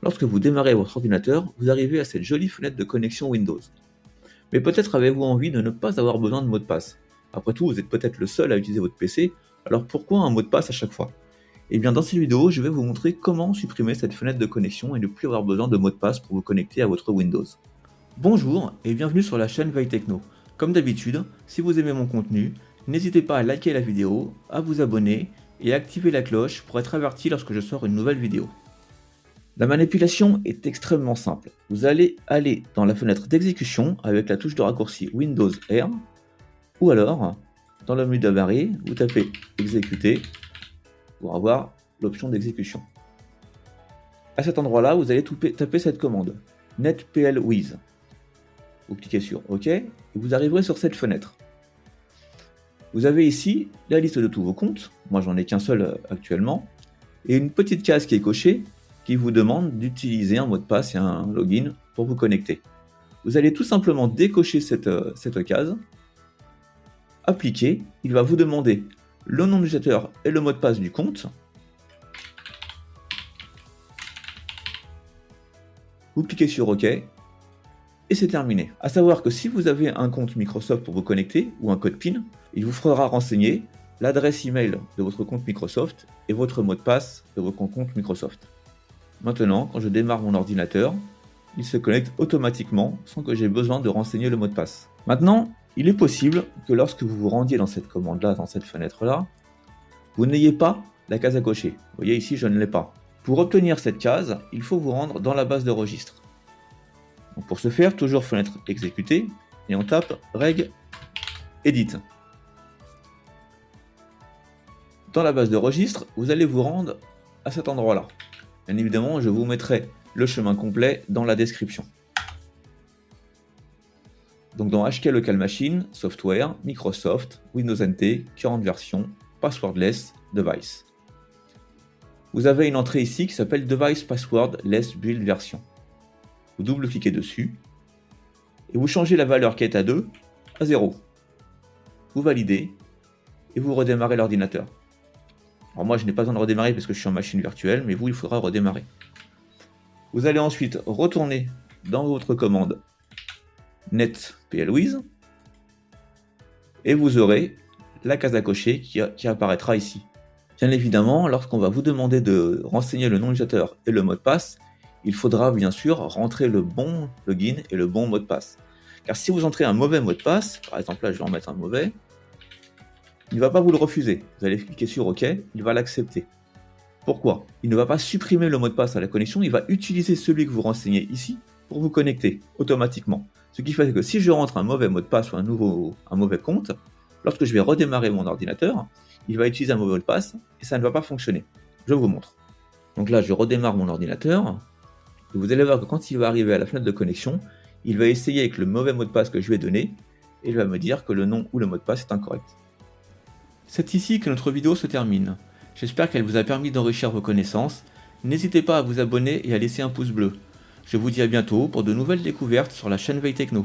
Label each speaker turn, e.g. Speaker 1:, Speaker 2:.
Speaker 1: Lorsque vous démarrez votre ordinateur, vous arrivez à cette jolie fenêtre de connexion Windows. Mais peut-être avez-vous envie de ne pas avoir besoin de mot de passe. Après tout, vous êtes peut-être le seul à utiliser votre PC, alors pourquoi un mot de passe à chaque fois? Eh bien dans cette vidéo, je vais vous montrer comment supprimer cette fenêtre de connexion et ne plus avoir besoin de mot de passe pour vous connecter à votre Windows. Bonjour et bienvenue sur la chaîne Veille Techno. Comme d'habitude, si vous aimez mon contenu, n'hésitez pas à liker la vidéo, à vous abonner et à activer la cloche pour être averti lorsque je sors une nouvelle vidéo. La manipulation est extrêmement simple. Vous allez aller dans la fenêtre d'exécution avec la touche de raccourci Windows R, ou alors, dans le menu d'appareil, vous tapez exécuter pour avoir l'option d'exécution. À cet endroit-là, vous allez taper cette commande, netplwiz. Vous cliquez sur OK et vous arriverez sur cette fenêtre. Vous avez ici la liste de tous vos comptes, moi j'en ai qu'un seul actuellement, et une petite case qui est cochée qui vous demande d'utiliser un mot de passe et un login pour vous connecter. Vous allez tout simplement décocher cette case, appliquer, il va vous demander le nom d'utilisateur et le mot de passe du compte. Vous cliquez sur OK et c'est terminé. À savoir que si vous avez un compte Microsoft pour vous connecter ou un code PIN, il vous fera renseigner l'adresse email de votre compte Microsoft et votre mot de passe de votre compte Microsoft. Maintenant, quand je démarre mon ordinateur, il se connecte automatiquement sans que j'ai besoin de renseigner le mot de passe. Maintenant, il est possible que lorsque vous vous rendiez dans cette commande-là, dans cette fenêtre-là, vous n'ayez pas la case à cocher. Vous voyez ici, je ne l'ai pas. Pour obtenir cette case, il faut vous rendre dans la base de registre. Donc pour ce faire, toujours fenêtre exécuter, et on tape reg edit. Dans la base de registre, vous allez vous rendre à cet endroit-là. Bien évidemment, je vous mettrai le chemin complet dans la description. Donc dans HK Local Machine, Software, Microsoft, Windows NT, Current Version, Passwordless, Device. Vous avez une entrée ici qui s'appelle Device Passwordless Build Version. Vous double-cliquez dessus et vous changez la valeur qui est à 2 à 0. Vous validez et vous redémarrez l'ordinateur. Alors moi je n'ai pas besoin de redémarrer parce que je suis en machine virtuelle, mais vous il faudra redémarrer. Vous allez ensuite retourner dans votre commande netplwiz et vous aurez la case à cocher qui apparaîtra ici. Bien évidemment, lorsqu'on va vous demander de renseigner le nom d'utilisateur et le mot de passe, il faudra bien sûr rentrer le bon login et le bon mot de passe. Car si vous entrez un mauvais mot de passe, par exemple là je vais en mettre un mauvais, il ne va pas vous le refuser. Vous allez cliquer sur OK, il va l'accepter. Pourquoi? Il ne va pas supprimer le mot de passe à la connexion, il va utiliser celui que vous renseignez ici pour vous connecter automatiquement. Ce qui fait que si je rentre un mauvais mot de passe ou un mauvais compte, lorsque je vais redémarrer mon ordinateur, il va utiliser un mauvais mot de passe et ça ne va pas fonctionner. Je vous montre. Donc là, je redémarre mon ordinateur et vous allez voir que quand il va arriver à la fenêtre de connexion, il va essayer avec le mauvais mot de passe que je lui ai donné et il va me dire que le nom ou le mot de passe est incorrect. C'est ici que notre vidéo se termine. J'espère qu'elle vous a permis d'enrichir vos connaissances. N'hésitez pas à vous abonner et à laisser un pouce bleu. Je vous dis à bientôt pour de nouvelles découvertes sur la chaîne Veille Techno.